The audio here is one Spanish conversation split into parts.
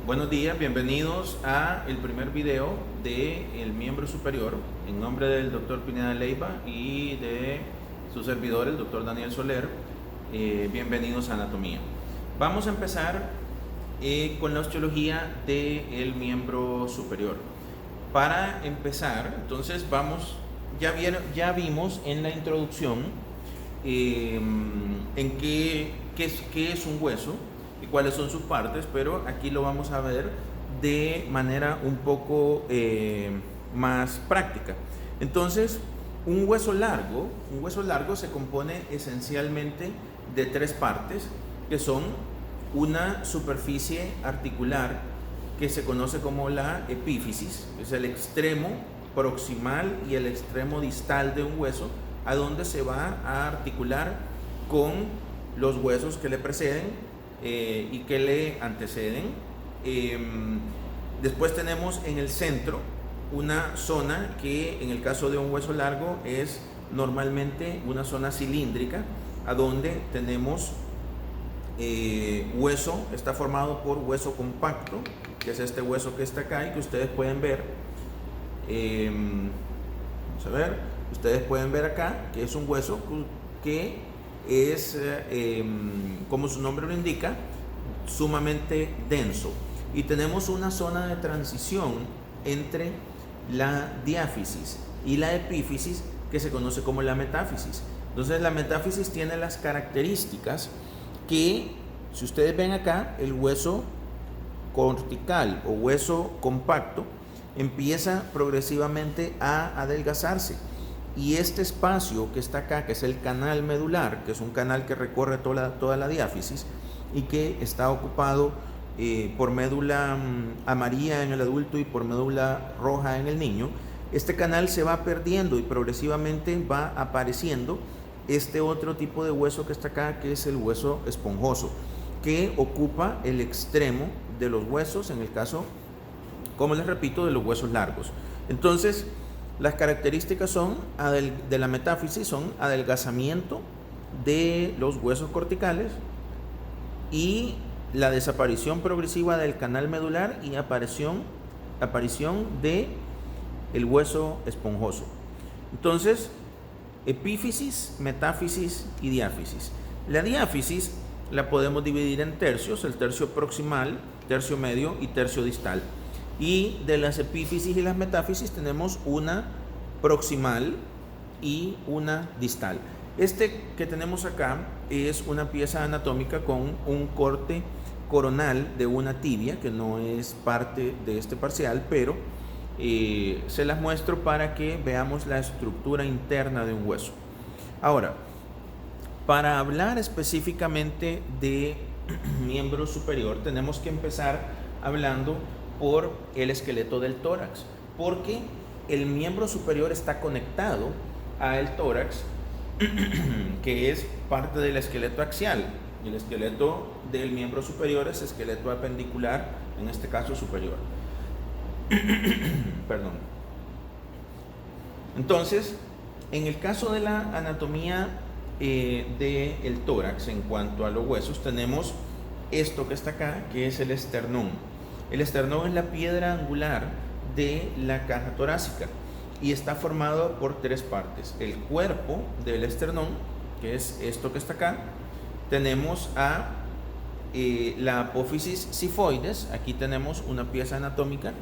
Buenos días, bienvenidos a el primer video del miembro superior en nombre del doctor Pineda Leiva y de su servidor, el doctor Daniel Soler. Bienvenidos a Anatomía. Vamos a empezar con la osteología del miembro superior. Para empezar, entonces ya vimos en la introducción en qué es un hueso y cuáles son sus partes, pero aquí lo vamos a ver de manera un poco más práctica. Entonces, un hueso largo se compone esencialmente de tres partes, que son una superficie articular que se conoce como la epífisis, es el extremo proximal y el extremo distal de un hueso, a donde se va a articular con los huesos que le preceden y que le anteceden. Después tenemos en el centro una zona que en el caso de un hueso largo es normalmente una zona cilíndrica, a donde tenemos hueso, está formado por hueso compacto, que es este hueso que está acá y que ustedes pueden ver. Vamos a ver, ustedes pueden ver acá que es un hueso que es, como su nombre lo indica, sumamente denso. Y tenemos una zona de transición entre la diáfisis y la epífisis que se conoce como la metáfisis. Entonces la metáfisis tiene las características que, si ustedes ven acá, el hueso cortical o hueso compacto empieza progresivamente a adelgazarse, y este espacio que está acá, que es el canal medular, que es un canal que recorre toda la diáfisis y que está ocupado por médula amarilla en el adulto y por médula roja en el niño, este canal se va perdiendo y progresivamente va apareciendo este otro tipo de hueso que está acá, que es el hueso esponjoso, que ocupa el extremo de los huesos, en el caso, como les repito, de los huesos largos. Entonces, las características de la metáfisis son adelgazamiento de los huesos corticales y la desaparición progresiva del canal medular y aparición de el hueso esponjoso. Entonces, epífisis, metáfisis y diáfisis. La diáfisis la podemos dividir en tercios: el tercio proximal, tercio medio y tercio distal. Y de las epífisis y las metáfisis tenemos una proximal y una distal. Este que tenemos acá es una pieza anatómica con un corte coronal de una tibia, que no es parte de este parcial, pero se las muestro para que veamos la estructura interna de un hueso. Ahora, para hablar específicamente de miembro superior, tenemos que empezar hablando por el esqueleto del tórax, porque el miembro superior está conectado al tórax, que es parte del esqueleto axial. El esqueleto del miembro superior es esqueleto apendicular, en este caso superior. Perdón. Entonces, en el caso de la anatomía del tórax, en cuanto a los huesos, tenemos esto que está acá, que es el esternón. El esternón es la piedra angular de la caja torácica y está formado por tres partes: el cuerpo del esternón, que es esto que está acá. Tenemos a la apófisis sifoides. Aquí tenemos una pieza anatómica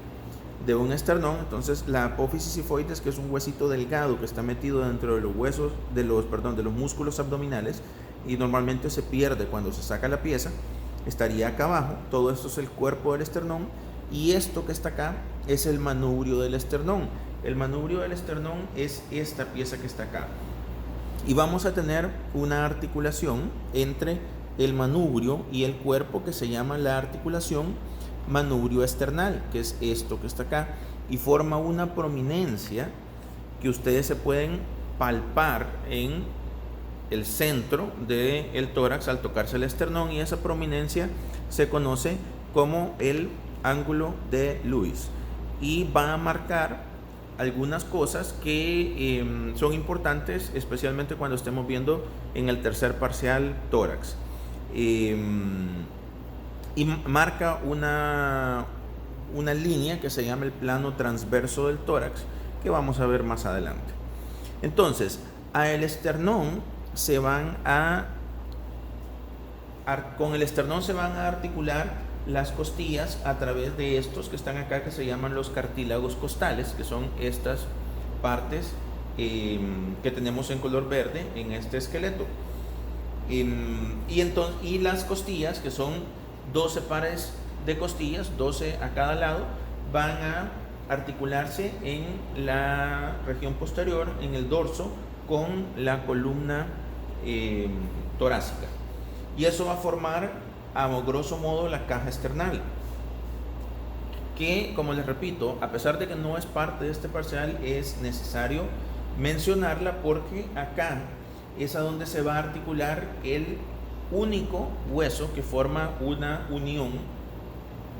de un esternón. Entonces, la apófisis sifoides, que es un huesito delgado que está metido dentro de los huesos de los músculos abdominales, y normalmente se pierde cuando se saca la pieza, estaría acá abajo. Todo esto es el cuerpo del esternón, y esto que está acá es el manubrio del esternón. El manubrio del esternón es esta pieza que está acá, y vamos a tener una articulación entre el manubrio y el cuerpo que se llama la articulación manubrio esternal, que es esto que está acá, y forma una prominencia que ustedes se pueden palpar en el centro del tórax al tocarse el esternón, y esa prominencia se conoce como el ángulo de Lewis, y va a marcar algunas cosas que son importantes, especialmente cuando estemos viendo en el tercer parcial tórax. y marca una línea que se llama el plano transverso del tórax, que vamos a ver más adelante. Entonces, a el esternón con el esternón se van a articular las costillas a través de estos que están acá, que se llaman los cartílagos costales, que son estas partes que tenemos en color verde en este esqueleto. Y las costillas, que son 12 pares de costillas, 12 a cada lado, van a articularse en la región posterior, en el dorso, con la columna torácica. Y eso va a formar, a grosso modo, la caja esternal, que, como les repito, a pesar de que no es parte de este parcial, es necesario mencionarla porque acá es a donde se va a articular el único hueso que forma una unión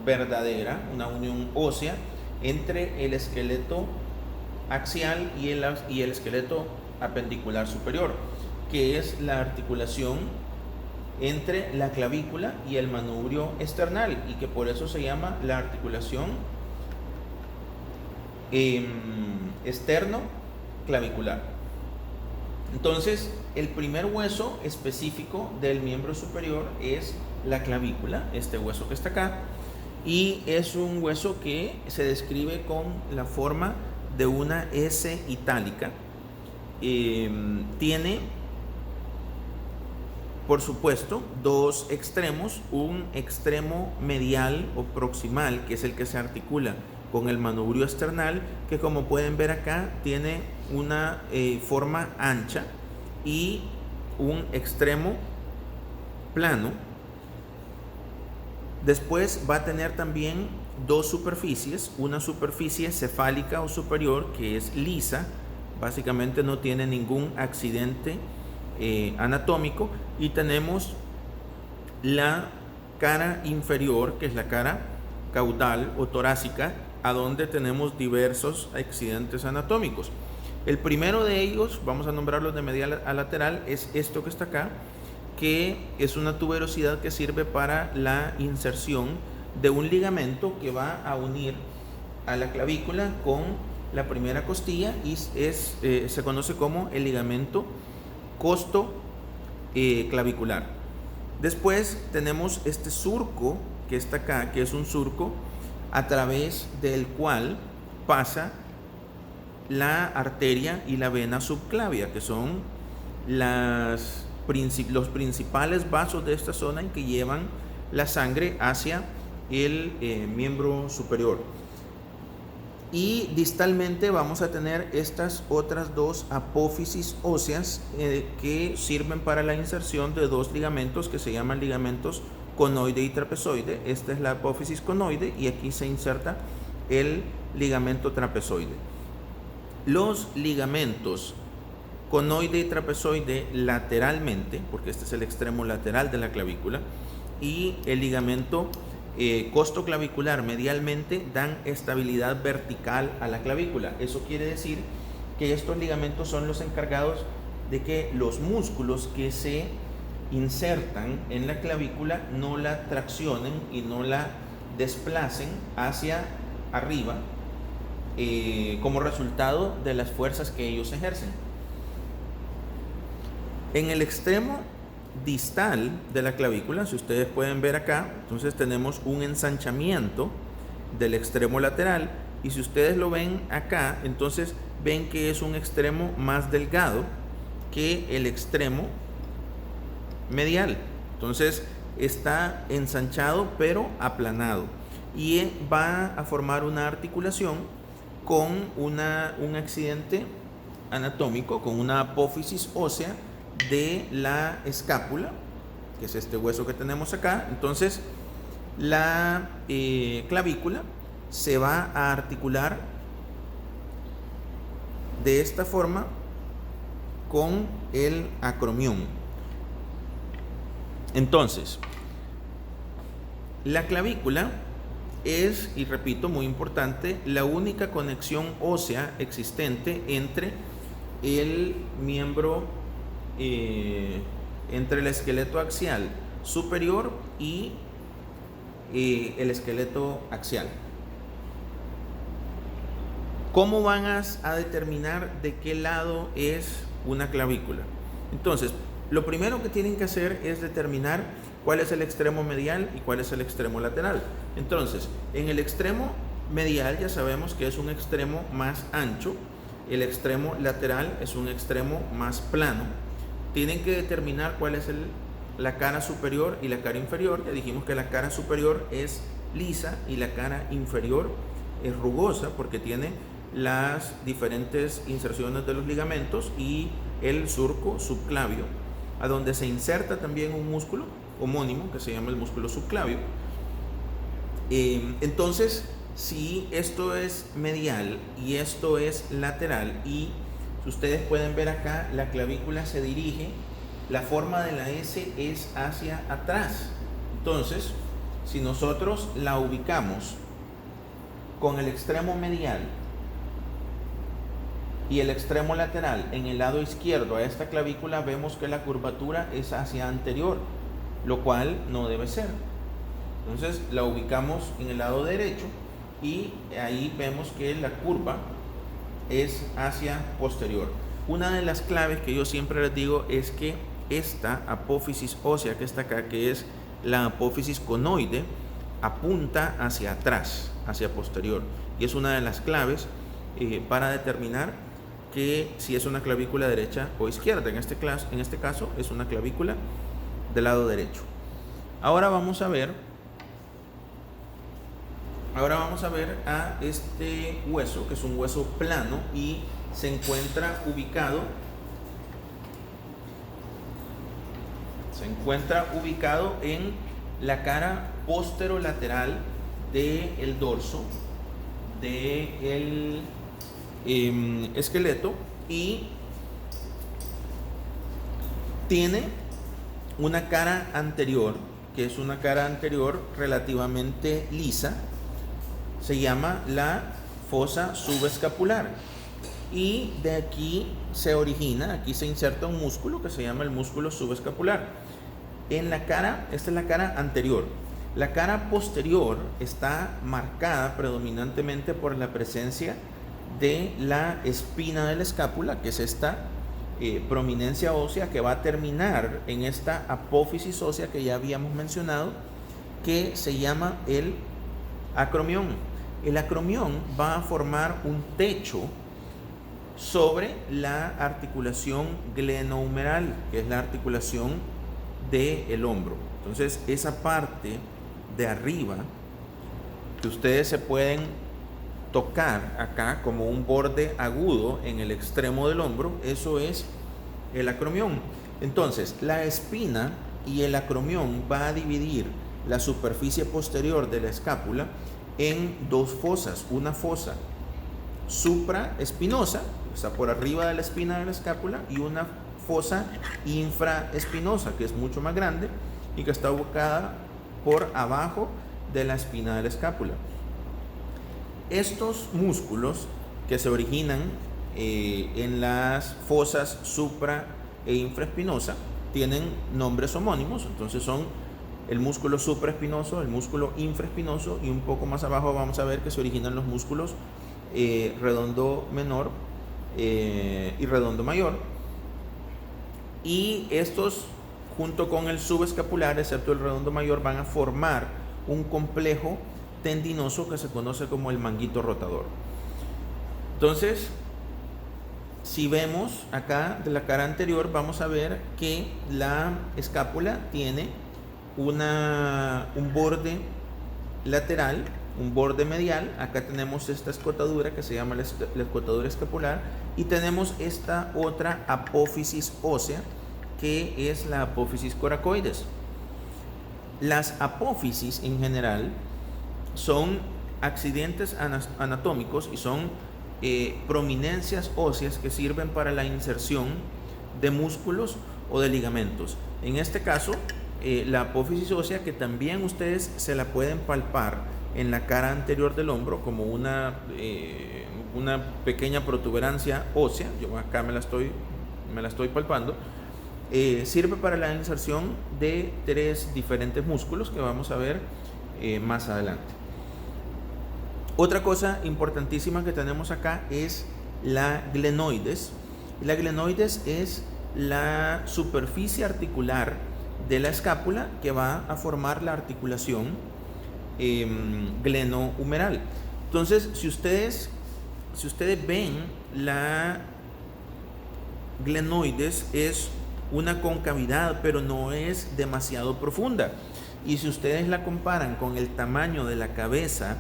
verdadera, una unión ósea entre el esqueleto axial y el esqueleto apendicular superior, que es la articulación entre la clavícula y el manubrio esternal, y que por eso se llama la articulación esterno-clavicular. Entonces, el primer hueso específico del miembro superior es la clavícula, este hueso que está acá, y es un hueso que se describe con la forma de una S itálica. Tiene, por supuesto, dos extremos, un extremo medial o proximal, que es el que se articula con el manubrio esternal, que, como pueden ver acá, tiene una forma ancha, y un extremo plano. Después va a tener también dos superficies, una superficie cefálica o superior, que es lisa, básicamente no tiene ningún accidente anatómico, y tenemos la cara inferior, que es la cara caudal o torácica, a donde tenemos diversos accidentes anatómicos. El primero de ellos, vamos a nombrarlo de medial a lateral, es esto que está acá, que es una tuberosidad que sirve para la inserción de un ligamento que va a unir a la clavícula con la primera costilla, y se conoce como el ligamento costo-clavicular. Después tenemos este surco que está acá, que es un surco a través del cual pasa la arteria y la vena subclavia, que son los principales vasos de esta zona en que llevan la sangre hacia el miembro superior. Y distalmente vamos a tener estas otras dos apófisis óseas que sirven para la inserción de dos ligamentos que se llaman ligamentos conoide y trapezoide. Esta es la apófisis conoide y aquí se inserta el ligamento trapezoide. Los ligamentos conoide y trapezoide lateralmente, porque este es el extremo lateral de la clavícula, y el ligamento costoclavicular medialmente dan estabilidad vertical a la clavícula. Eso quiere decir que estos ligamentos son los encargados de que los músculos que se insertan en la clavícula no la traccionen y no la desplacen hacia arriba como resultado de las fuerzas que ellos ejercen. En el extremo distal de la clavícula, si ustedes pueden ver acá, entonces tenemos un ensanchamiento del extremo lateral, y si ustedes lo ven acá, entonces ven que es un extremo más delgado que el extremo medial. Entonces está ensanchado pero aplanado, y va a formar una articulación con un accidente anatómico, con una apófisis ósea de la escápula, que es este hueso que tenemos acá. Entonces la clavícula se va a articular de esta forma con el acromión. Entonces, la clavícula es, y repito, muy importante, la única conexión ósea existente entre el miembro, entre el esqueleto axial superior y el esqueleto axial. ¿Cómo van a determinar de qué lado es una clavícula? Entonces, lo primero que tienen que hacer es determinar cuál es el extremo medial y cuál es el extremo lateral. Entonces, en el extremo medial ya sabemos que es un extremo más ancho, el extremo lateral es un extremo más plano. Tienen que determinar cuál es la cara superior y la cara inferior. Ya dijimos que la cara superior es lisa y la cara inferior es rugosa porque tiene las diferentes inserciones de los ligamentos y el surco subclavio, a donde se inserta también un músculo homónimo que se llama el músculo subclavio. Entonces, si esto es medial y esto es lateral, y si ustedes pueden ver acá, la clavícula se dirige, la forma de la S es hacia atrás. Entonces, si nosotros la ubicamos con el extremo medial y el extremo lateral en el lado izquierdo a esta clavícula, vemos que la curvatura es hacia anterior, lo cual no debe ser. Entonces la ubicamos en el lado derecho y ahí vemos que la curva es hacia posterior. Una de las claves que yo siempre les digo es que esta apófisis ósea que está acá, que es la apófisis conoide, apunta hacia atrás, hacia posterior, y es una de las claves para determinar que si es una clavícula derecha o izquierda. En este caso es una clavícula del lado derecho. Ahora vamos a ver a este hueso, que es un hueso plano y se encuentra ubicado en la cara posterolateral del dorso del esqueleto, y tiene una cara anterior, que es una cara anterior relativamente lisa, se llama la fosa subescapular, y de aquí se origina, aquí se inserta un músculo que se llama el músculo subescapular. En la cara, esta es la cara anterior. La cara posterior está marcada predominantemente por la presencia de la espina de la escápula, que es esta prominencia ósea que va a terminar en esta apófisis ósea que ya habíamos mencionado, que se llama el acromión. El acromión va a formar un techo sobre la articulación glenohumeral, que es la articulación del hombro. Entonces, esa parte de arriba que ustedes se pueden tocar acá como un borde agudo en el extremo del hombro, eso es el acromión. Entonces, la espina y el acromión va a dividir la superficie posterior de la escápula en dos fosas, una fosa supraespinosa, o sea, por arriba de la espina de la escápula, y una fosa infraespinosa, que es mucho más grande y que está ubicada por abajo de la espina de la escápula. Estos músculos que se originan en las fosas supra e infraespinosa tienen nombres homónimos. Entonces son el músculo supraespinoso, el músculo infraespinoso, y un poco más abajo vamos a ver que se originan los músculos redondo menor y redondo mayor, y estos junto con el subescapular, excepto el redondo mayor, van a formar un complejo tendinoso que se conoce como el manguito rotador. Entonces, si vemos acá de la cara anterior, vamos a ver que la escápula tiene un borde lateral, un borde medial. Acá tenemos esta escotadura que se llama la escotadura escapular, y tenemos esta otra apófisis ósea que es la apófisis coracoides. Las apófisis en general son accidentes anatómicos y son prominencias óseas que sirven para la inserción de músculos o de ligamentos. En este caso, la apófisis ósea, que también ustedes se la pueden palpar en la cara anterior del hombro como una pequeña protuberancia ósea. Yo acá me la estoy palpando. Sirve para la inserción de tres diferentes músculos que vamos a ver más adelante. Otra cosa importantísima que tenemos acá es la glenoides. La glenoides es la superficie articular de la escápula que va a formar la articulación glenohumeral. Entonces, si ustedes ven, la glenoides es una concavidad, pero no es demasiado profunda. Y si ustedes la comparan con el tamaño de la cabeza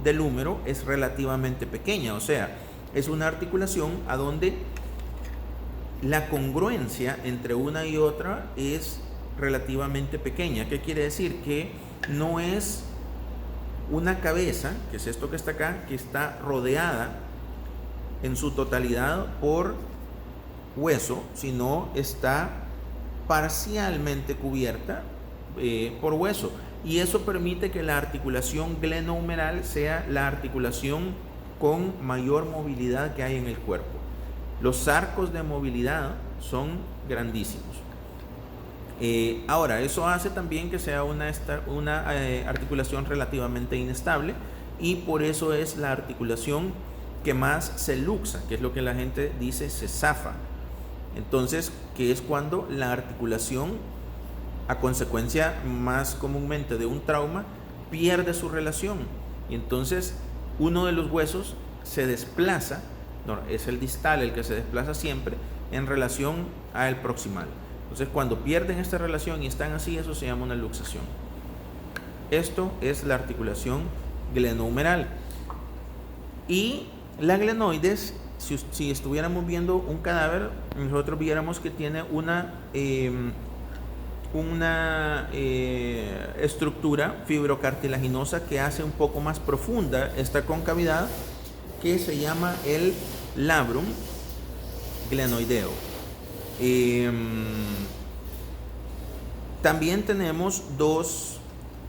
del húmero, es relativamente pequeña. O sea, es una articulación a donde la congruencia entre una y otra es relativamente pequeña. ¿Qué quiere decir? Que no es una cabeza, que es esto que está acá, que está rodeada en su totalidad por hueso, sino está parcialmente cubierta por hueso. Y eso permite que la articulación glenohumeral sea la articulación con mayor movilidad que hay en el cuerpo. Los arcos de movilidad son grandísimos. Ahora, eso hace también que sea una articulación relativamente inestable, y por eso es la articulación que más se luxa, que es lo que la gente dice se zafa. Entonces, que es cuando la articulación, a consecuencia más comúnmente de un trauma, pierde su relación, y entonces uno de los huesos se desplaza, no, es el distal el que se desplaza siempre en relación al proximal. Entonces, cuando pierden esta relación y están así, eso se llama una luxación. Esto es la articulación glenohumeral. Y la glenoides, si estuviéramos viendo un cadáver, nosotros viéramos que tiene una estructura fibrocartilaginosa que hace un poco más profunda esta concavidad, que se llama el labrum glenoideo. También tenemos dos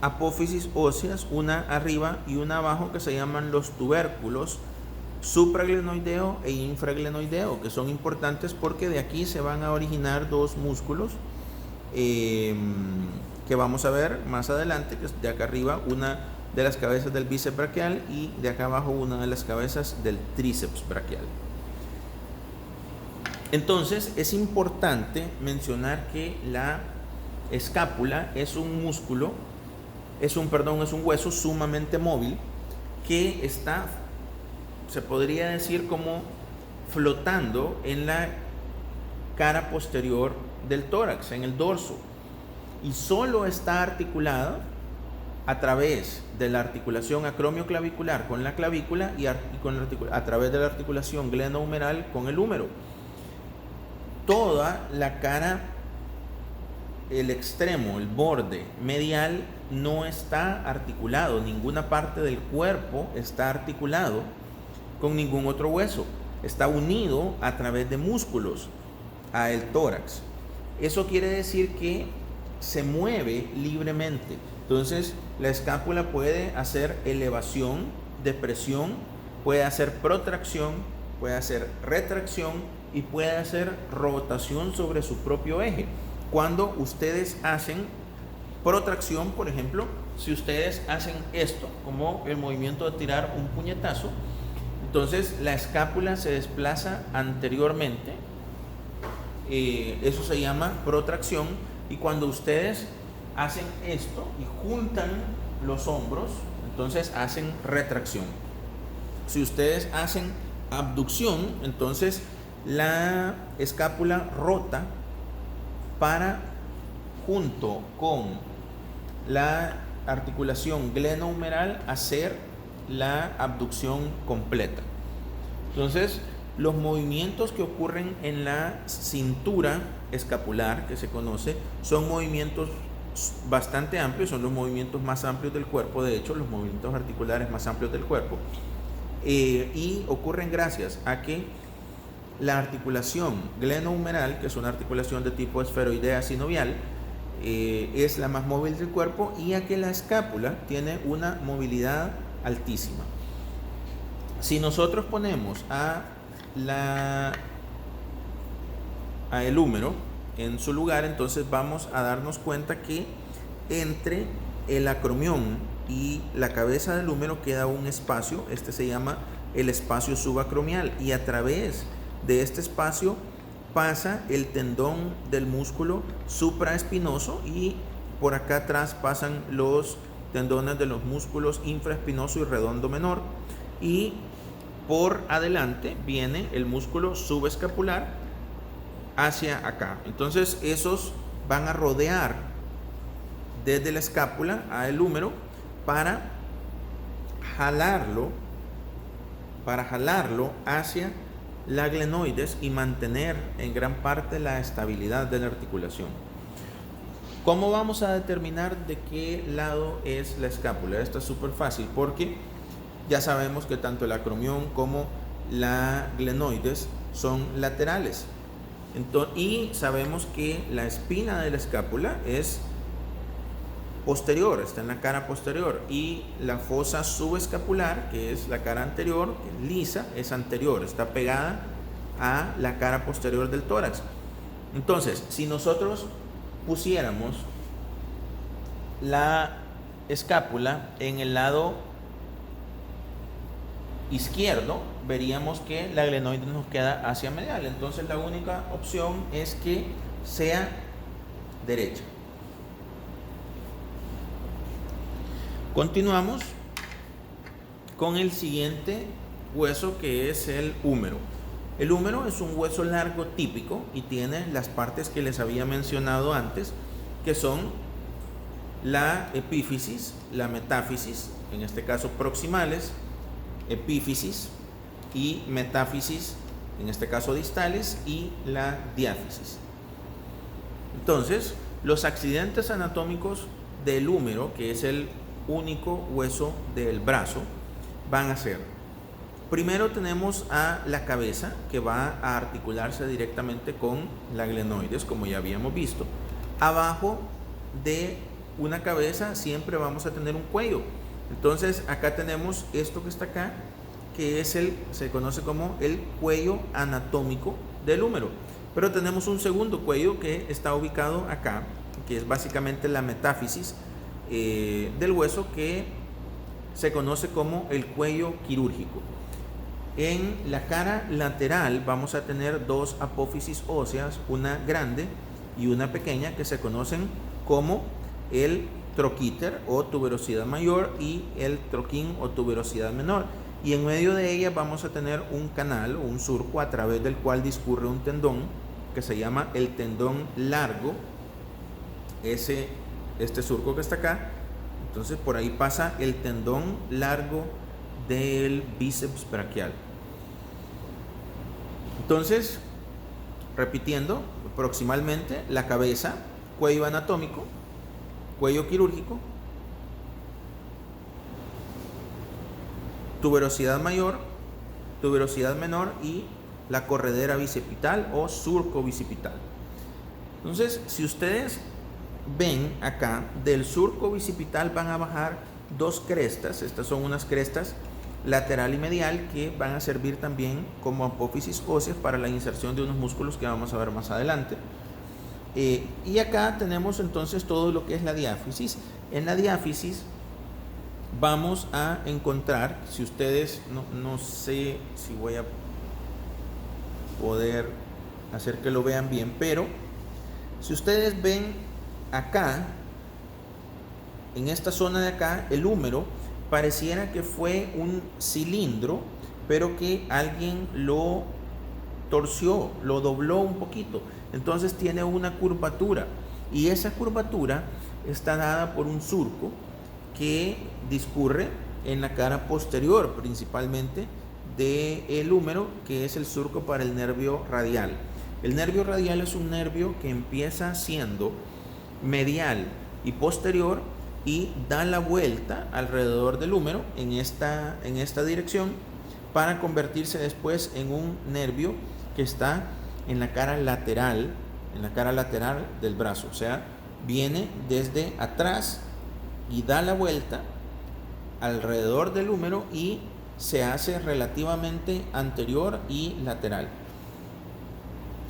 apófisis óseas, una arriba y una abajo, que se llaman los tubérculos supraglenoideo e infraglenoideo, que son importantes porque de aquí se van a originar dos músculos que vamos a ver más adelante, que es de acá arriba una de las cabezas del bíceps braquial y de acá abajo una de las cabezas del tríceps braquial. Entonces, es importante mencionar que la escápula es un músculo, es un hueso sumamente móvil que está, se podría decir, como flotando en la cara posterior del tórax, en el dorso, y solo está articulada a través de la articulación acromioclavicular con la clavícula y a través de la articulación glenohumeral con el húmero. Toda la cara, el extremo, el borde medial no está articulado, ninguna parte del cuerpo está articulado con ningún otro hueso, está unido a través de músculos al tórax. Eso quiere decir que se mueve libremente. Entonces, la escápula puede hacer elevación, depresión, puede hacer protracción, puede hacer retracción y puede hacer rotación sobre su propio eje. Cuando ustedes hacen protracción, por ejemplo, si ustedes hacen esto, como el movimiento de tirar un puñetazo, entonces la escápula se desplaza anteriormente, eso se llama protracción. Y cuando ustedes hacen esto y juntan los hombros, entonces hacen retracción. Si ustedes hacen abducción, entonces la escápula rota para, junto con la articulación glenohumeral, hacer la abducción completa. Entonces, los movimientos que ocurren en la cintura escapular, que se conoce, son movimientos bastante amplios, son los movimientos más amplios del cuerpo, de hecho, los movimientos articulares más amplios del cuerpo, y ocurren gracias a que la articulación glenohumeral, que es una articulación de tipo esferoidea sinovial, es la más móvil del cuerpo, y a que la escápula tiene una movilidad altísima. Si nosotros ponemos el húmero en su lugar, entonces vamos a darnos cuenta que entre el acromión y la cabeza del húmero queda un espacio, este se llama el espacio subacromial, y a través de este espacio pasa el tendón del músculo supraespinoso y por acá atrás pasan los tendones de los músculos infraespinoso y redondo menor, y por adelante viene el músculo subescapular hacia acá. Entonces esos van a rodear desde la escápula al húmero para jalarlo hacia la glenoides y mantener en gran parte la estabilidad de la articulación. ¿Cómo vamos a determinar de qué lado es la escápula? Esto es súper fácil porque ya sabemos que tanto el acromión como la glenoides son laterales. Y sabemos que la espina de la escápula es posterior, está en la cara posterior, y la fosa subescapular, que es la cara anterior, que es lisa, es anterior, está pegada a la cara posterior del tórax. Entonces, si nosotros pusiéramos la escápula en el lado izquierdo, veríamos que la glenoides nos queda hacia medial. Entonces la única opción es que sea derecha. Continuamos con el siguiente hueso, que es el húmero. El húmero es un hueso largo típico y tiene las partes que les había mencionado antes, que son la epífisis, la metáfisis, en este caso proximales, epífisis y metáfisis, en este caso distales, y la diáfisis. Entonces, los accidentes anatómicos del húmero, que es el único hueso del brazo, van a ser: primero tenemos a la cabeza, que va a articularse directamente con la glenoides, como ya habíamos visto. Abajo de una cabeza siempre vamos a tener un cuello. Entonces acá tenemos esto que está acá, que es se conoce como el cuello anatómico del húmero. Pero tenemos un segundo cuello que está ubicado acá, que es básicamente la metáfisis del hueso, que se conoce como el cuello quirúrgico. En la cara lateral vamos a tener dos apófisis óseas, una grande y una pequeña, que se conocen como el troquíter o tuberosidad mayor y el troquín o tuberosidad menor. Y en medio de ella vamos a tener un canal o un surco a través del cual discurre un tendón que se llama el tendón largo, este surco que está acá. Entonces por ahí pasa el tendón largo del bíceps braquial. Entonces, repitiendo, proximalmente la cabeza, cuello anatómico, cuello quirúrgico, tuberosidad mayor, tuberosidad menor y la corredera bicipital o surco bicipital. Entonces, si ustedes ven acá, del surco bicipital van a bajar dos crestas. Estas son unas crestas lateral y medial que van a servir también como apófisis óseas para la inserción de unos músculos que vamos a ver más adelante. Y acá tenemos entonces todo lo que es la diáfisis. En la diáfisis vamos a encontrar, si ustedes, no sé si voy a poder hacer que lo vean bien, pero si ustedes ven acá, en esta zona de acá, el húmero pareciera que fue un cilindro, pero que alguien lo torció, lo dobló un poquito. Entonces tiene una curvatura, y esa curvatura está dada por un surco que discurre en la cara posterior principalmente del húmero, que es el surco para el nervio radial. El nervio radial es un nervio que empieza siendo medial y posterior y da la vuelta alrededor del húmero en esta dirección para convertirse después en un nervio que está en la cara lateral del brazo. O sea, viene desde atrás y da la vuelta alrededor del húmero y se hace relativamente anterior y lateral.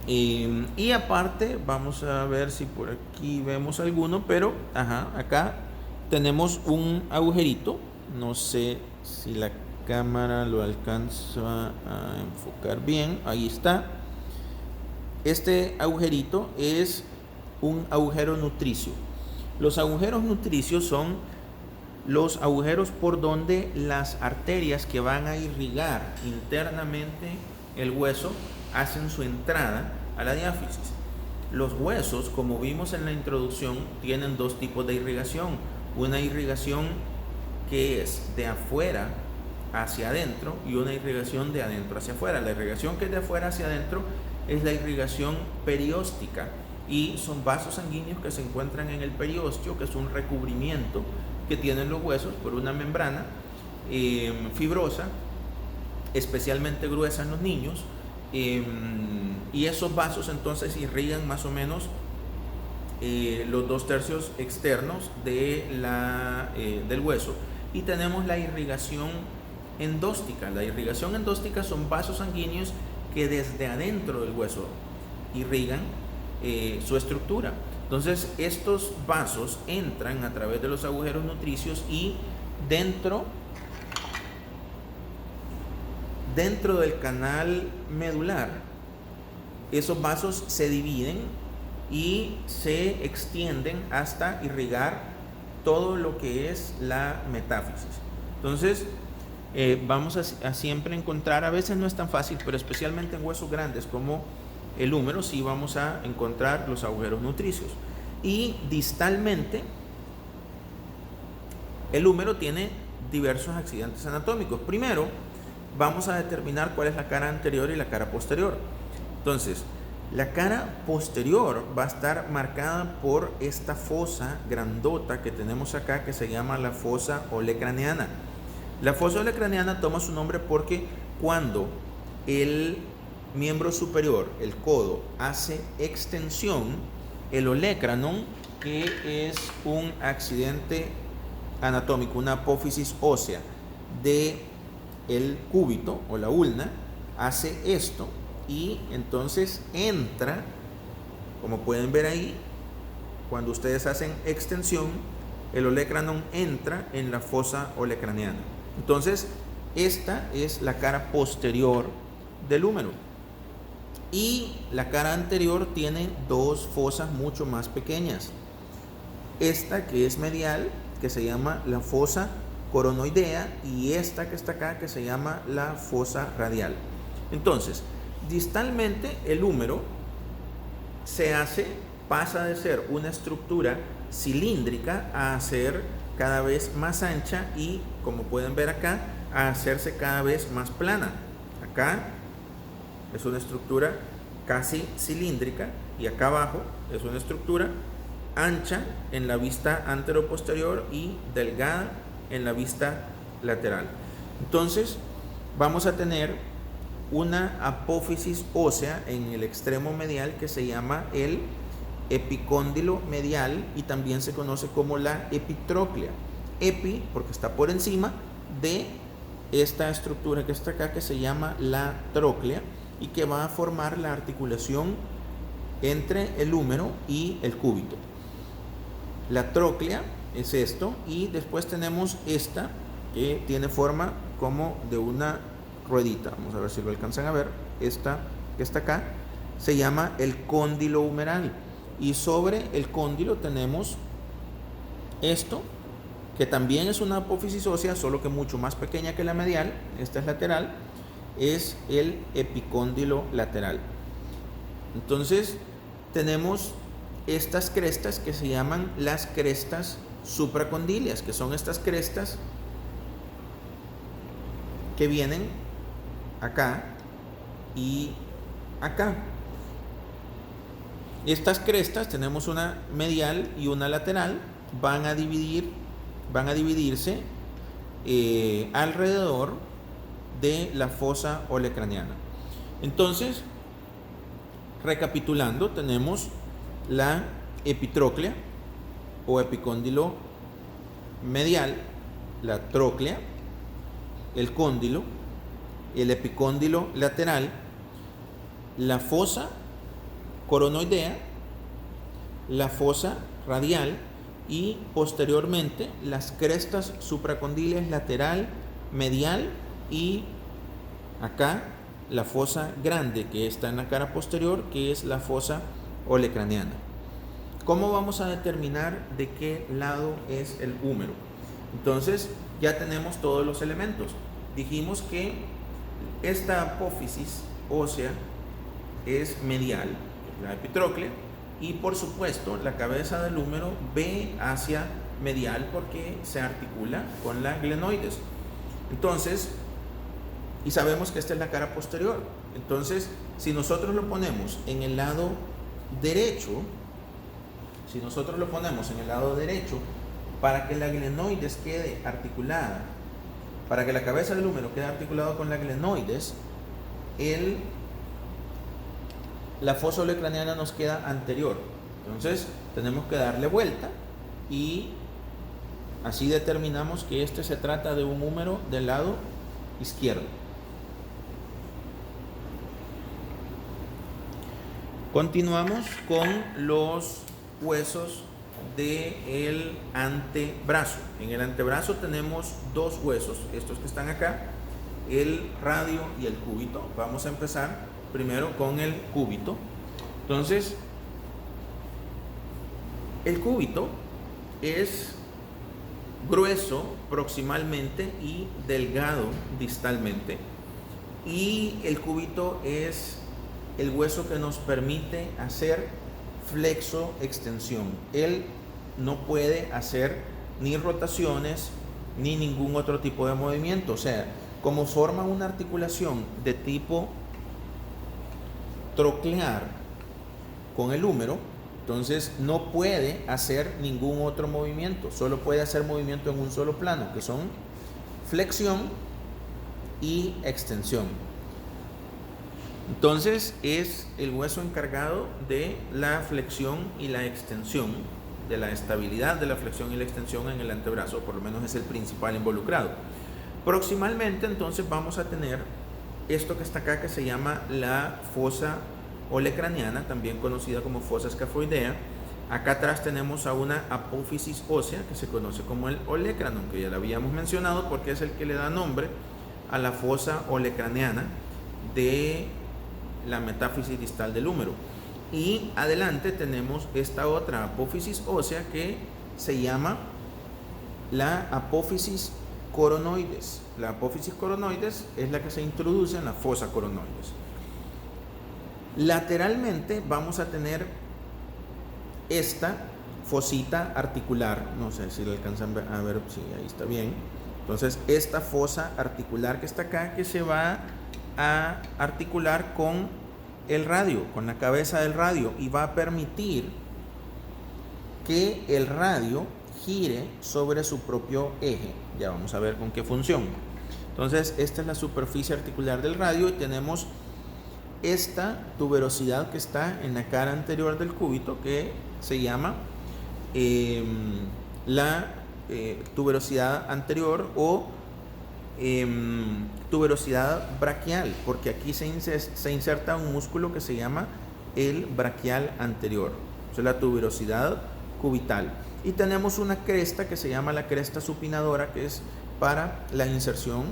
Y aparte, vamos a ver si por aquí vemos alguno, pero acá tenemos un agujerito, no sé si la cámara lo alcanza a enfocar bien, ahí está. Este agujerito es un agujero nutricio. Los agujeros nutricios son los agujeros por donde las arterias que van a irrigar internamente el hueso hacen su entrada a la diáfisis. Los huesos, como vimos en la introducción, tienen dos tipos de irrigación. Una irrigación que es de afuera hacia adentro y una irrigación de adentro hacia afuera. La irrigación que es de afuera hacia adentro es la irrigación perióstica y son vasos sanguíneos que se encuentran en el periósteo, que es un recubrimiento que tienen los huesos por una membrana fibrosa, especialmente gruesa en los niños, y esos vasos entonces irrigan más o menos los 2/3 externos del hueso. Y tenemos la irrigación endóstica. La irrigación endóstica son vasos sanguíneos que desde adentro del hueso irrigan su estructura. Entonces estos vasos entran a través de los agujeros nutricios y dentro del canal medular esos vasos se dividen y se extienden hasta irrigar todo lo que es la metáfisis. Entonces vamos a siempre encontrar, a veces no es tan fácil, pero especialmente en huesos grandes como el húmero, sí vamos a encontrar los agujeros nutricios. Y distalmente, el húmero tiene diversos accidentes anatómicos. Primero, vamos a determinar cuál es la cara anterior y la cara posterior. Entonces, la cara posterior va a estar marcada por esta fosa grandota que tenemos acá, que se llama la fosa olecraneana. La fosa olecraneana toma su nombre porque cuando el miembro superior, el codo, hace extensión, el olecranon, que es un accidente anatómico, una apófisis ósea de el cúbito o la ulna, hace esto y entonces entra, como pueden ver ahí, cuando ustedes hacen extensión, el olecranon entra en la fosa olecraneana. Entonces, esta es la cara posterior del húmero. Y la cara anterior tiene dos fosas mucho más pequeñas. Esta que es medial, que se llama la fosa coronoidea, y esta que está acá, que se llama la fosa radial. Entonces, distalmente el húmero pasa de ser una estructura cilíndrica a ser cada vez más ancha y, como pueden ver acá, a hacerse cada vez más plana. Acá es una estructura casi cilíndrica y acá abajo es una estructura ancha en la vista anteroposterior y delgada en la vista lateral. Entonces vamos a tener una apófisis ósea en el extremo medial que se llama el epicóndilo medial y también se conoce como la epitróclea. Epi porque está por encima de esta estructura que está acá, que se llama la tróclea y que va a formar la articulación entre el húmero y el cúbito. La tróclea es esto, y después tenemos esta que tiene forma como de una ruedita. Vamos a ver si lo alcanzan a ver. Esta que está acá se llama el cóndilo humeral, y sobre el cóndilo tenemos esto, que también es una apófisis ósea, solo que mucho más pequeña que la medial. Esta es lateral, es el epicóndilo lateral. Entonces tenemos estas crestas que se llaman las crestas supracondilias, que son estas crestas que vienen acá y acá. Estas crestas, tenemos una medial y una lateral, van a dividirse alrededor de la fosa olecraneana. Entonces, recapitulando, tenemos la epitróclea o epicóndilo medial, la tróclea, el cóndilo, el epicóndilo lateral, la fosa coronoidea, la fosa radial y posteriormente las crestas supracondiles lateral, medial y acá la fosa grande que está en la cara posterior, que es la fosa olecraniana. ¿Cómo vamos a determinar de qué lado es el húmero? Entonces ya tenemos todos los elementos. Dijimos que esta apófisis ósea es medial, la epitróclea, y por supuesto la cabeza del húmero ve hacia medial porque se articula con la glenoides. Entonces, y sabemos que esta es la cara posterior. Entonces, si nosotros lo ponemos en el lado derecho, para que la glenoides quede articulada, para que la cabeza del húmero quede articulada con la glenoides, la fosa olecraniana nos queda anterior. Entonces tenemos que darle vuelta y así determinamos que este se trata de un húmero del lado izquierdo. Continuamos con los huesos del antebrazo. En el antebrazo tenemos dos huesos, estos que están acá, el radio y el cúbito. Vamos a empezar primero con el cúbito. Entonces, el cúbito es grueso proximalmente y delgado distalmente, y el cúbito es el hueso que nos permite hacer flexo-extensión. Él no puede hacer ni rotaciones ni ningún otro tipo de movimiento. O sea, como forma una articulación de tipo troclear con el húmero, entonces no puede hacer ningún otro movimiento, solo puede hacer movimiento en un solo plano, que son flexión y extensión. Entonces es el hueso encargado de la flexión y la extensión, de la estabilidad de la flexión y la extensión en el antebrazo, por lo menos es el principal involucrado. Proximalmente entonces vamos a tener esto que está acá, que se llama la fosa olecraniana, también conocida como fosa escafoidea. Acá atrás tenemos a una apófisis ósea que se conoce como el olecranon, que ya la habíamos mencionado porque es el que le da nombre a la fosa olecraniana de la metáfisis distal del húmero. Y adelante tenemos esta otra apófisis ósea que se llama la apófisis coronoides. La apófisis coronoides es la que se introduce en la fosa coronoides. Lateralmente vamos a tener esta fosita articular, no sé si lo alcanzan a ver, sí, ahí está bien. Entonces esta fosa articular que está acá, que se va a articular con el radio, con la cabeza del radio, y va a permitir que el radio gire sobre su propio eje. Ya vamos a ver con qué función. Entonces esta es la superficie articular del radio y tenemos esta tuberosidad que está en la cara anterior del cúbito, que se llama la tuberosidad anterior o tuberosidad braquial, porque aquí se inserta un músculo que se llama el braquial anterior, o sea, la tuberosidad cubital. Y tenemos una cresta que se llama la cresta supinadora, que es para la inserción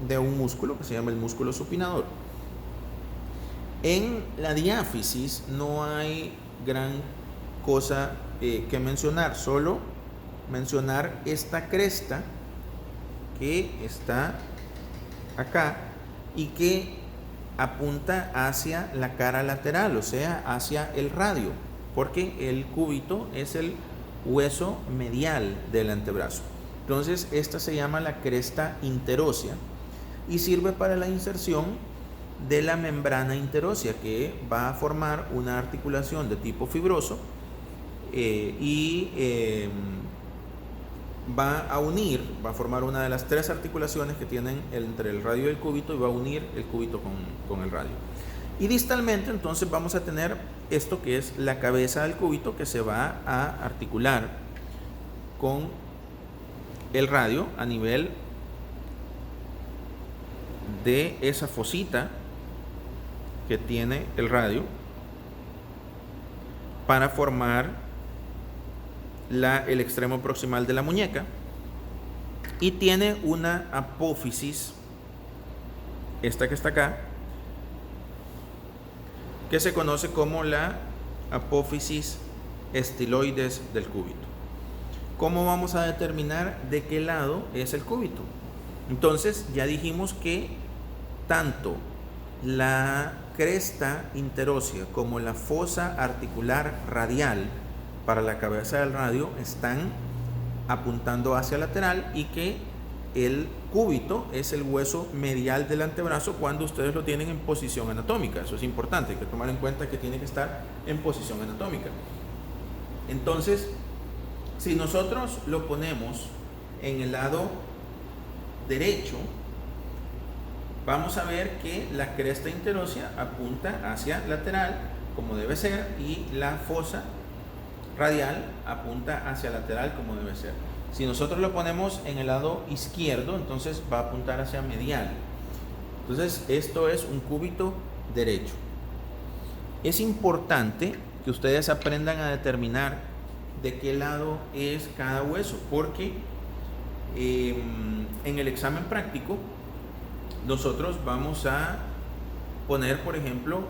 de un músculo que se llama el músculo supinador. En la diáfisis no hay gran cosa que mencionar, solo mencionar esta cresta que está acá y que apunta hacia la cara lateral, o sea, hacia el radio, porque el cúbito es el hueso medial del antebrazo. Entonces esta se llama la cresta interósea y sirve para la inserción de la membrana interósea, que va a formar una articulación de tipo fibroso va a formar una de las tres articulaciones que tienen entre el radio y el cúbito, y va a unir el cúbito con el radio. Y distalmente entonces vamos a tener esto que es la cabeza del cúbito, que se va a articular con el radio a nivel de esa fosita que tiene el radio para formar el extremo proximal de la muñeca, y tiene una apófisis, esta que está acá, que se conoce como la apófisis estiloides del cúbito. ¿Cómo vamos a determinar de qué lado es el cúbito? Entonces ya dijimos que tanto la cresta interósea como la fosa articular radial para la cabeza del radio están apuntando hacia lateral, y que el cúbito es el hueso medial del antebrazo cuando ustedes lo tienen en posición anatómica. Eso es importante, hay que tomar en cuenta que tiene que estar en posición anatómica. Entonces, si nosotros lo ponemos en el lado derecho, vamos a ver que la cresta interósea apunta hacia lateral, como debe ser, y la fosa radial apunta hacia lateral, como debe ser. Si nosotros lo ponemos en el lado izquierdo, entonces va a apuntar hacia medial. Entonces, esto es un cúbito derecho. Es importante que ustedes aprendan a determinar de qué lado es cada hueso, porque en el examen práctico nosotros vamos a poner, por ejemplo,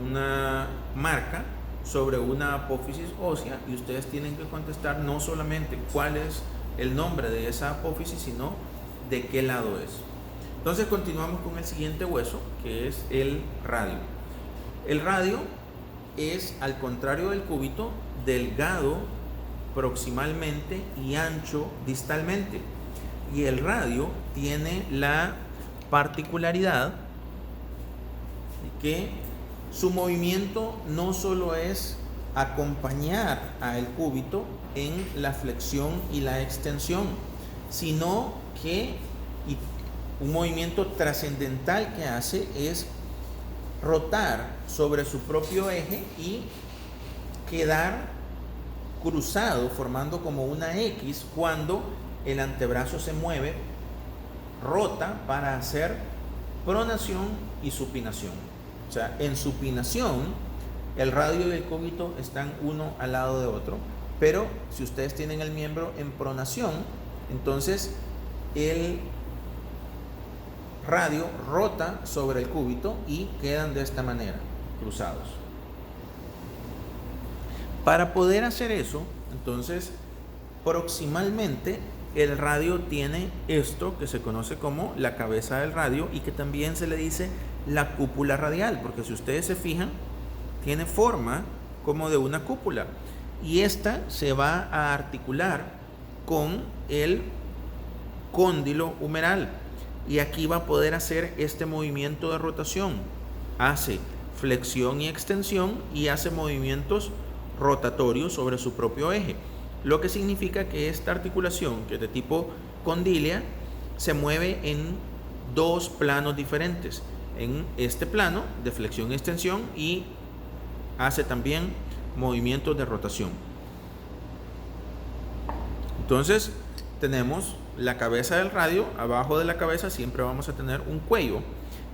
una marca sobre una apófisis ósea, y ustedes tienen que contestar no solamente cuál es el nombre de esa apófisis, sino de qué lado es. Entonces continuamos con el siguiente hueso, que es el radio. El radio es, al contrario del cúbito, delgado proximalmente y ancho distalmente, y el radio tiene la particularidad de que su movimiento no solo es acompañar al cúbito en la flexión y la extensión, sino que un movimiento trascendental que hace es rotar sobre su propio eje y quedar cruzado, formando como una X cuando el antebrazo se mueve, rota para hacer pronación y supinación. O sea, en supinación, el radio y el cúbito están uno al lado de otro, pero si ustedes tienen el miembro en pronación, entonces el radio rota sobre el cúbito y quedan de esta manera, cruzados. Para poder hacer eso, entonces, proximalmente, el radio tiene esto que se conoce como la cabeza del radio, y que también se le dice la cúpula radial, porque si ustedes se fijan, tiene forma como de una cúpula, y esta se va a articular con el cóndilo humeral, y aquí va a poder hacer este movimiento de rotación. Hace flexión y extensión y hace movimientos rotatorios sobre su propio eje, lo que significa que esta articulación, que es de tipo condilia, se mueve en dos planos diferentes. En este plano de flexión y extensión, y hace también movimientos de rotación. Entonces tenemos la cabeza del radio. Abajo de la cabeza siempre vamos a tener un cuello,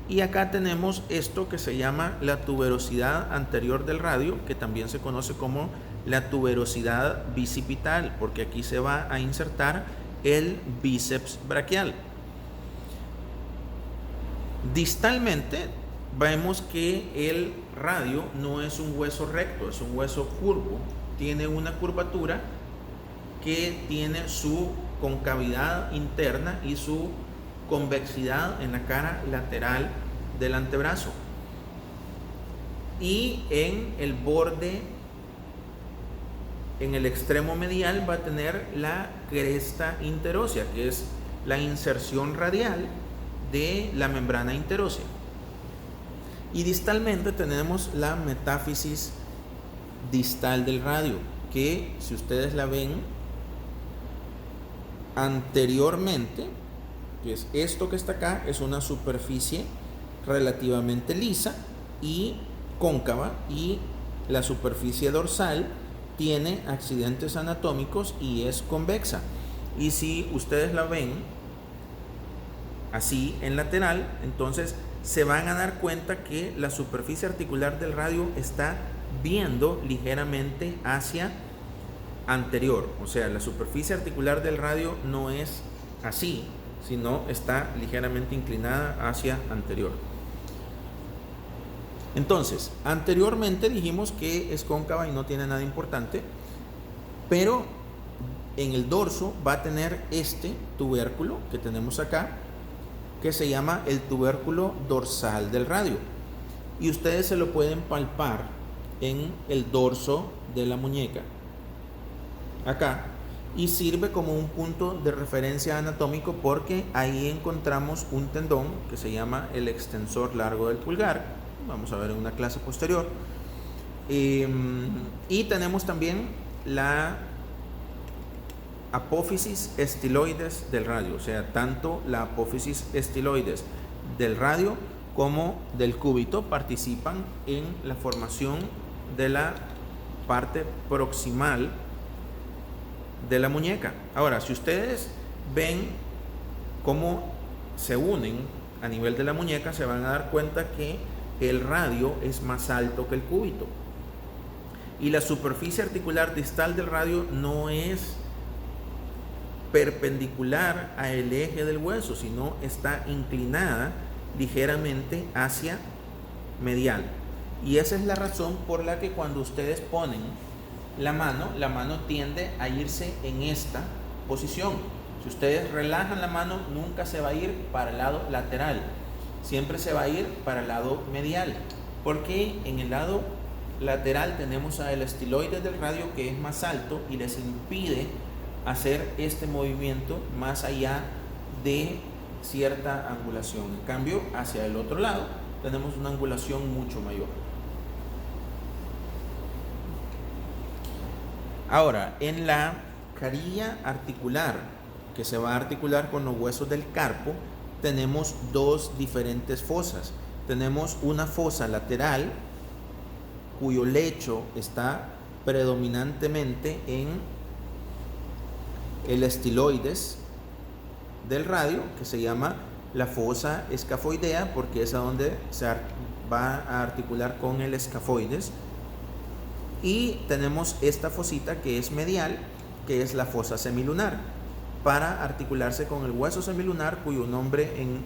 y acá tenemos esto que se llama la tuberosidad anterior del radio, que también se conoce como la tuberosidad bicipital, porque aquí se va a insertar el bíceps braquial. Distalmente vemos que el radio no es un hueso recto, es un hueso curvo. Tiene una curvatura que tiene su concavidad interna y su convexidad en la cara lateral del antebrazo, y en el borde, en el extremo medial, va a tener la cresta interósea, que es la inserción radial de la membrana interósea, y distalmente tenemos la metáfisis distal del radio, que si ustedes la ven anteriormente, que es esto que está acá, es una superficie relativamente lisa y cóncava, y la superficie dorsal tiene accidentes anatómicos y es convexa. Y si ustedes la ven así en lateral, entonces se van a dar cuenta que la superficie articular del radio está viendo ligeramente hacia anterior, o sea, la superficie articular del radio no es así, sino está ligeramente inclinada hacia anterior. Entonces, anteriormente dijimos que es cóncava y no tiene nada importante, pero en el dorso va a tener este tubérculo que tenemos acá, que se llama el tubérculo dorsal del radio. Y ustedes se lo pueden palpar en el dorso de la muñeca, acá, y sirve como un punto de referencia anatómico porque ahí encontramos un tendón que se llama el extensor largo del pulgar. Vamos a ver en una clase posterior. Y tenemos también la apófisis estiloides del radio, o sea, tanto la apófisis estiloides del radio como del cúbito participan en la formación de la parte proximal de la muñeca. Ahora, si ustedes ven cómo se unen a nivel de la muñeca, se van a dar cuenta que el radio es más alto que el cúbito y la superficie articular distal del radio no es perpendicular al eje del hueso, sino está inclinada ligeramente hacia medial. Y esa es la razón por la que cuando ustedes ponen la mano tiende a irse en esta posición. Si ustedes relajan la mano, nunca se va a ir para el lado lateral, siempre se va a ir para el lado medial, porque en el lado lateral tenemos al estiloide del radio que es más alto y les impide hacer este movimiento más allá de cierta angulación. En cambio, hacia el otro lado tenemos una angulación mucho mayor. Ahora, en la carilla articular, que se va a articular con los huesos del carpo, tenemos dos diferentes fosas. Tenemos una fosa lateral, cuyo lecho está predominantemente en el estiloides del radio, que se llama la fosa escafoidea, porque es a donde se va a articular con el escafoides. Y tenemos esta fosita que es medial, que es la fosa semilunar, para articularse con el hueso semilunar, cuyo nombre en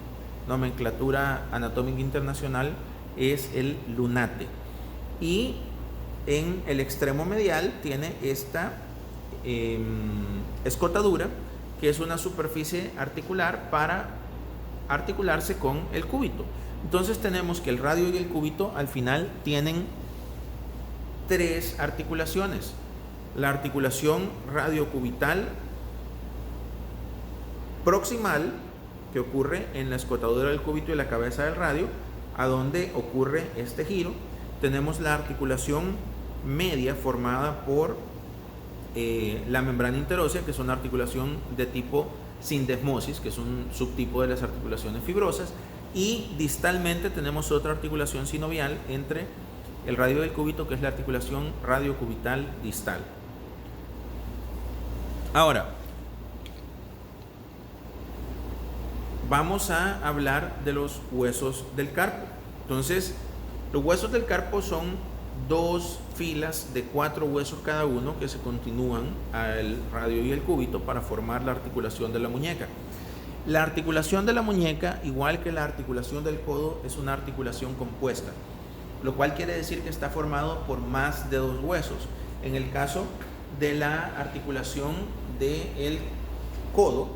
nomenclatura anatómica internacional es el lunate. Y en el extremo medial tiene esta escotadura, que es una superficie articular para articularse con el cúbito. Entonces tenemos que el radio y el cúbito al final tienen tres articulaciones: la articulación radiocubital proximal, que ocurre en la escotadura del cúbito y la cabeza del radio, a donde ocurre este giro. Tenemos la articulación media formada por la membrana interósea, que es una articulación de tipo sindesmosis, que es un subtipo de las articulaciones fibrosas, y distalmente tenemos otra articulación sinovial entre el radio del cúbito, que es la articulación radiocubital distal. Ahora, vamos a hablar de los huesos del carpo. Entonces, los huesos del carpo son dos filas de 4 huesos cada uno que se continúan al radio y el cúbito para formar la articulación de la muñeca. La articulación de la muñeca, igual que la articulación del codo, es una articulación compuesta, lo cual quiere decir que está formado por más de 2 huesos. En el caso de la articulación del codo,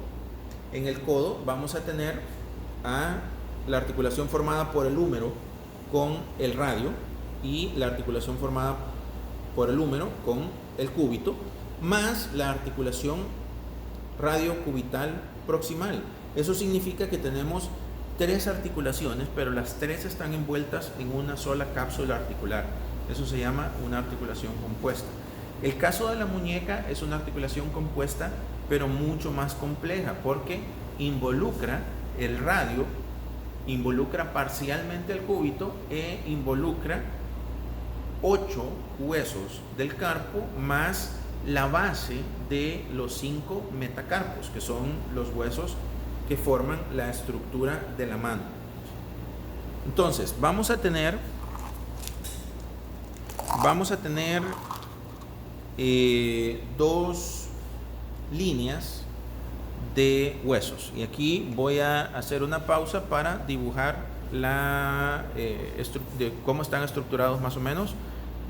en el codo vamos a tener a la articulación formada por el húmero con el radio y la articulación formada por el húmero con el cúbito, más la articulación radiocubital proximal. Eso significa que tenemos 3 articulaciones, pero las 3 están envueltas en una sola cápsula articular. Eso se llama una articulación compuesta. El caso de la muñeca es una articulación compuesta, pero mucho más compleja, porque involucra el radio, involucra parcialmente el cúbito e involucra 8 huesos del carpo más la base de los 5 metacarpos, que son los huesos que forman la estructura de la mano. Entonces, vamos a tener dos líneas de huesos. Y aquí voy a hacer una pausa para dibujar de cómo están estructurados más o menos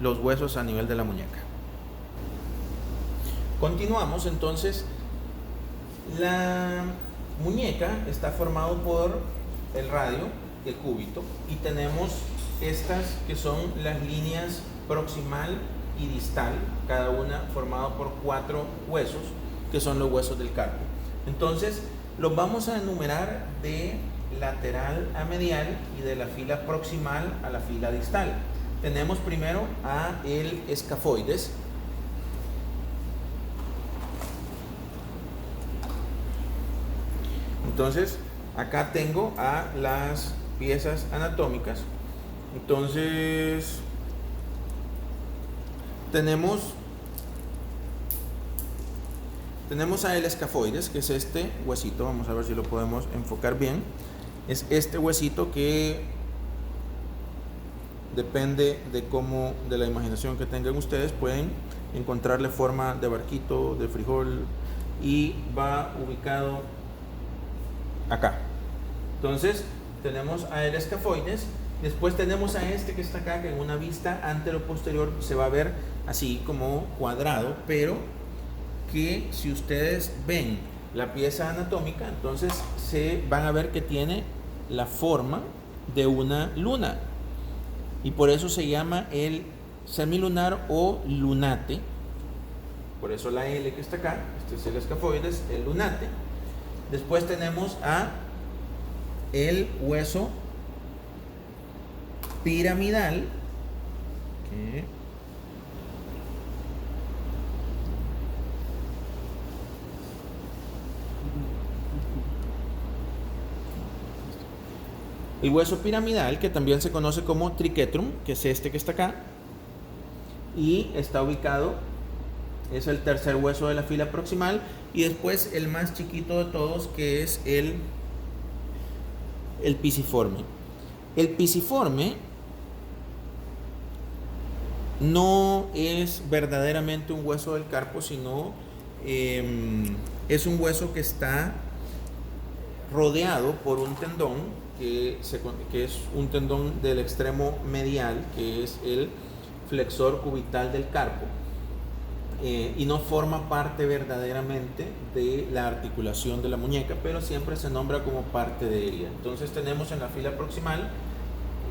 los huesos a nivel de la muñeca. Continuamos entonces. La muñeca está formado por el radio, el cúbito, y tenemos estas que son las líneas proximal y distal, cada una formada por 4 huesos, que son los huesos del carpo. Entonces, los vamos a enumerar de lateral a medial y de la fila proximal a la fila distal. Tenemos primero a el escafoides. Entonces, acá tengo a las piezas anatómicas. Entonces, tenemos a el escafoides, que es este huesito. Vamos a ver si lo podemos enfocar bien. Es este huesito que depende de la imaginación que tengan ustedes, pueden encontrarle forma de barquito, de frijol, y va ubicado acá. Entonces tenemos a el escafoides. Después tenemos a este que está acá, que en una vista antero-posterior se va a ver así como cuadrado, pero que si ustedes ven la pieza anatómica, entonces se van a ver que tiene la forma de una luna, y por eso se llama el semilunar o lunate. Por eso la L que está acá, este es el escafoides, el lunate. Después tenemos a el hueso piramidal, el hueso piramidal, que también se conoce como triquetrum, que es este que está acá, y está ubicado, es el tercer hueso de la fila proximal. Y después el más chiquito de todos, que es el pisiforme. El pisiforme no es verdaderamente un hueso del carpo, sino es un hueso que está rodeado por un tendón que es un tendón del extremo medial, que es el flexor cubital del carpo, y no forma parte verdaderamente de la articulación de la muñeca, pero siempre se nombra como parte de ella. Entonces tenemos en la fila proximal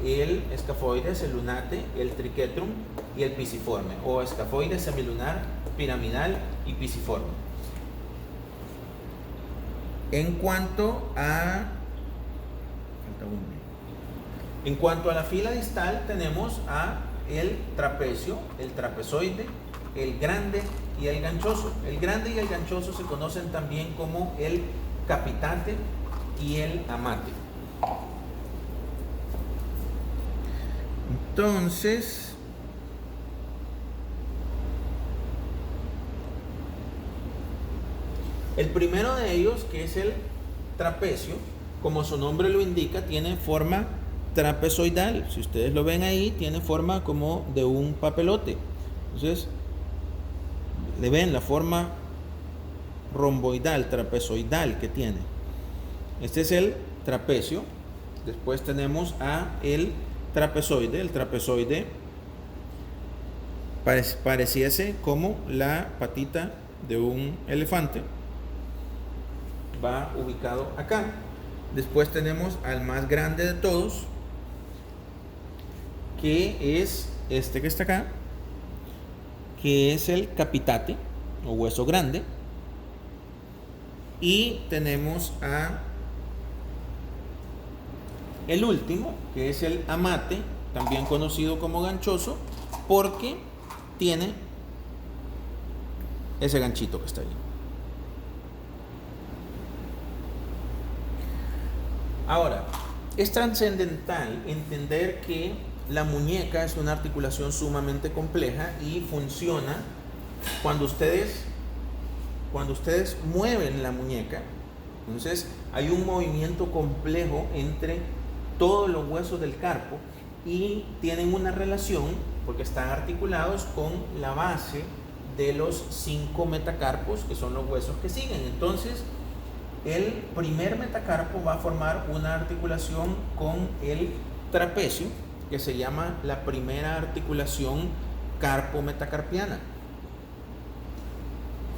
el escafoides, el lunate, el triquetrum y el pisiforme, o escafoides, semilunar, piramidal y pisiforme. En cuanto a la fila distal, tenemos a el trapecio, el trapezoide, el grande y el ganchoso. El grande y el ganchoso se conocen también como el capitate y el amate. Entonces, el primero de ellos, que es el trapecio, como su nombre lo indica, tiene forma trapezoidal. Si ustedes lo ven ahí, tiene forma como de un papelote. Entonces, le ven la forma romboidal, trapezoidal que tiene. Este es el trapecio. Después tenemos a el trapezoide. El trapezoide pareciese como la patita de un elefante. Va ubicado acá. Después tenemos al más grande de todos, que es este que está acá, que es el capitate o hueso grande. Y tenemos a el último, que es el amate, también conocido como ganchoso, porque tiene ese ganchito que está ahí. Ahora, es trascendental entender que la muñeca es una articulación sumamente compleja y funciona cuando ustedes mueven la muñeca. Entonces hay un movimiento complejo entre todos los huesos del carpo y tienen una relación porque están articulados con la base de los 5 metacarpos, que son los huesos que siguen. Entonces, el primer metacarpo va a formar una articulación con el trapecio, que se llama la primera articulación carpo-metacarpiana.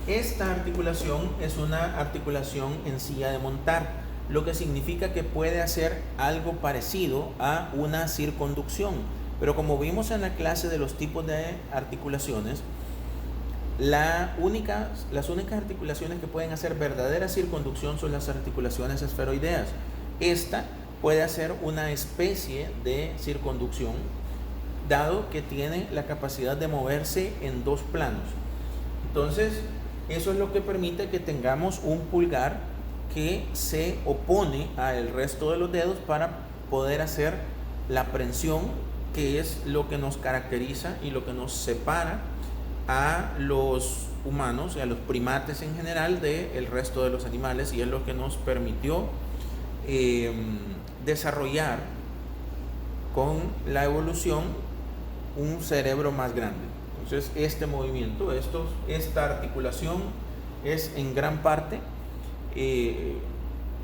Esta articulación es una articulación en silla de montar, lo que significa que puede hacer algo parecido a una circunducción. Pero como vimos en la clase de los tipos de articulaciones, las únicas articulaciones que pueden hacer verdadera circunducción son las articulaciones esferoideas. Esta puede hacer una especie de circunducción, dado que tiene la capacidad de moverse en 2 planos. Entonces, eso es lo que permite que tengamos un pulgar que se opone al resto de los dedos para poder hacer la prensión, que es lo que nos caracteriza y lo que nos separa a los humanos y a los primates en general del resto de los animales, y es lo que nos permitió desarrollar con la evolución un cerebro más grande. Entonces, este movimiento, esta articulación es en gran parte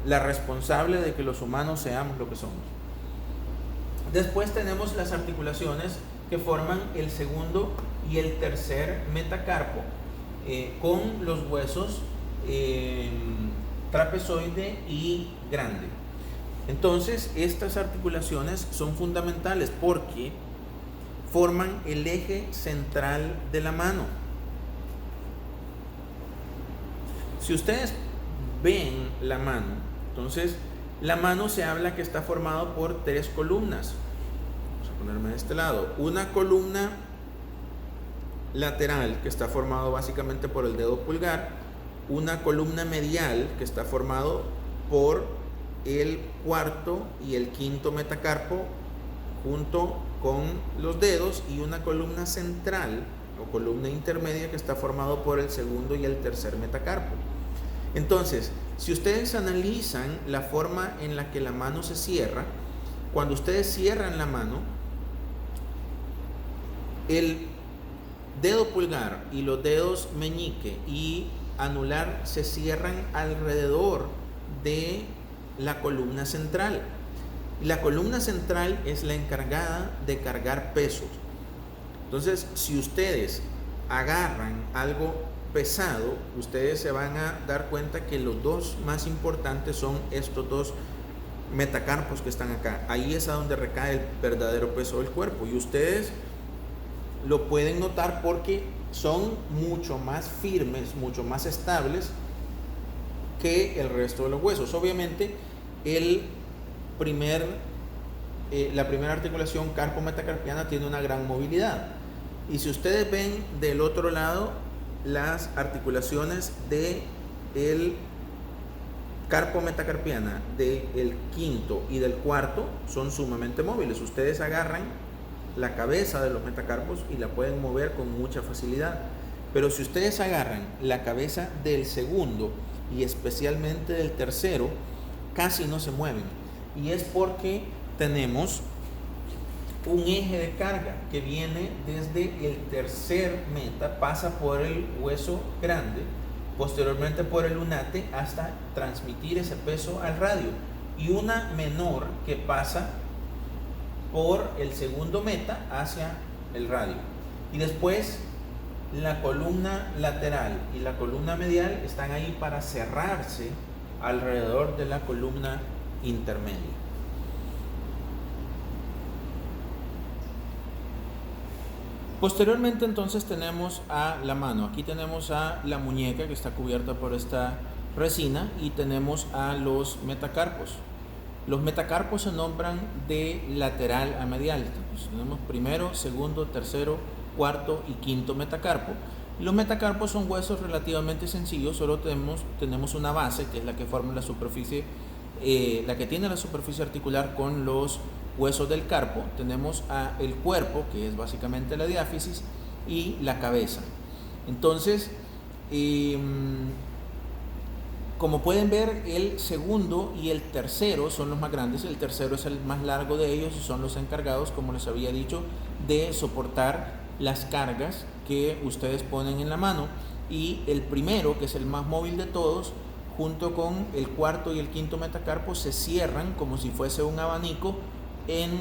la responsable de que los humanos seamos lo que somos. Después tenemos las articulaciones que forman el segundo y el tercer metacarpo, con los huesos trapezoide y grande. Entonces, estas articulaciones son fundamentales porque forman el eje central de la mano. Si ustedes ven la mano, entonces la mano se habla que está formado por 3 columnas. Vamos a ponerme de este lado. Una columna lateral, que está formado básicamente por el dedo pulgar. Una columna medial, que está formado por el cuarto y el quinto metacarpo junto con los dedos, y una columna central o columna intermedia que está formado por el segundo y el tercer metacarpo. Entonces, si ustedes analizan la forma en la que la mano se cierra, cuando ustedes cierran la mano, el dedo pulgar y los dedos meñique y anular se cierran alrededor de la columna central. La columna central es la encargada de cargar pesos. Entonces, si ustedes agarran algo pesado, ustedes se van a dar cuenta que los 2 más importantes son estos 2 metacarpos que están acá. Ahí es a donde recae el verdadero peso del cuerpo, y ustedes lo pueden notar porque son mucho más firmes, mucho más estables que el resto de los huesos. Obviamente, la primera articulación carpo-metacarpiana tiene una gran movilidad, y si ustedes ven del otro lado, las articulaciones del carpo-metacarpiana del quinto y del cuarto son sumamente móviles. Ustedes agarran la cabeza de los metacarpos y la pueden mover con mucha facilidad, pero si ustedes agarran la cabeza del segundo y especialmente del tercero, casi no se mueven, y es porque tenemos un eje de carga que viene desde el tercer meta, pasa por el hueso grande, posteriormente por el lunate, hasta transmitir ese peso al radio, y una menor que pasa por el segundo meta hacia el radio. Y después la columna lateral y la columna medial están ahí para cerrarse alrededor de la columna intermedia. Posteriormente, entonces, tenemos a la mano. Aquí tenemos a la muñeca, que está cubierta por esta resina, y tenemos a los metacarpos. Los metacarpos se nombran de lateral a medial. Entonces, tenemos primero, segundo, tercero, cuarto y quinto metacarpo. Los metacarpos son huesos relativamente sencillos, solo tenemos una base, que es la que forma la superficie, la que tiene la superficie articular con los huesos del carpo. Tenemos el cuerpo, que es básicamente la diáfisis, y la cabeza. Entonces, como pueden ver, el segundo y el tercero son los más grandes. El tercero es el más largo de ellos y son los encargados, como les había dicho, de soportar las cargas que ustedes ponen en la mano, y el primero, que es el más móvil de todos, junto con el cuarto y el quinto metacarpo, se cierran como si fuese un abanico en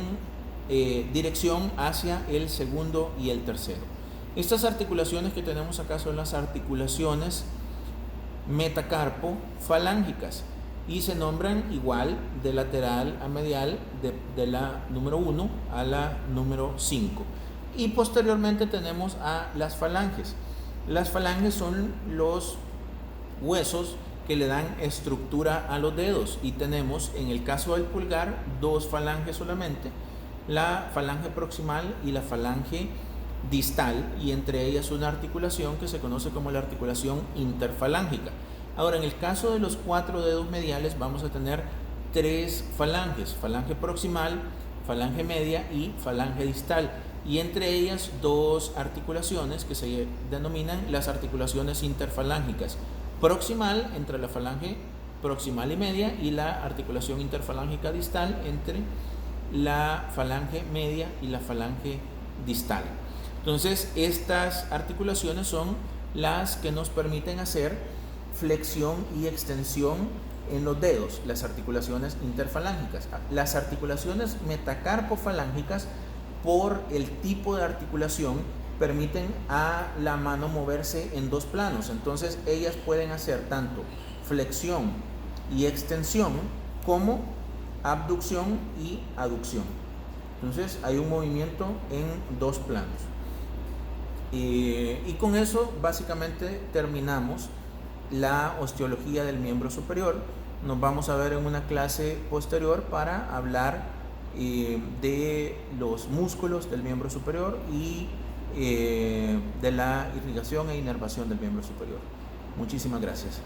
dirección hacia el segundo y el tercero. Estas articulaciones que tenemos acá son las articulaciones metacarpo falángicas y se nombran igual de lateral a medial, de la número 1 a la número 5. Y posteriormente tenemos a las falanges. Las falanges son los huesos que le dan estructura a los dedos, y tenemos en el caso del pulgar 2 falanges solamente, la falange proximal y la falange distal, y entre ellas una articulación que se conoce como la articulación interfalángica. Ahora, en el caso de los 4 dedos mediales vamos a tener 3 falanges: falange proximal, falange media y falange distal, y entre ellas 2 articulaciones que se denominan las articulaciones interfalángicas: proximal entre la falange proximal y media, y la articulación interfalángica distal entre la falange media y la falange distal. Entonces, estas articulaciones son las que nos permiten hacer flexión y extensión en los dedos, las articulaciones interfalángicas. Las articulaciones metacarpofalángicas, por el tipo de articulación, permiten a la mano moverse en 2 planos. Entonces, ellas pueden hacer tanto flexión y extensión como abducción y aducción. Entonces, hay un movimiento en 2 planos. Y con eso básicamente terminamos la osteología del miembro superior. Nos vamos a ver en una clase posterior para hablar de los músculos del miembro superior y de la irrigación e inervación del miembro superior. Muchísimas gracias.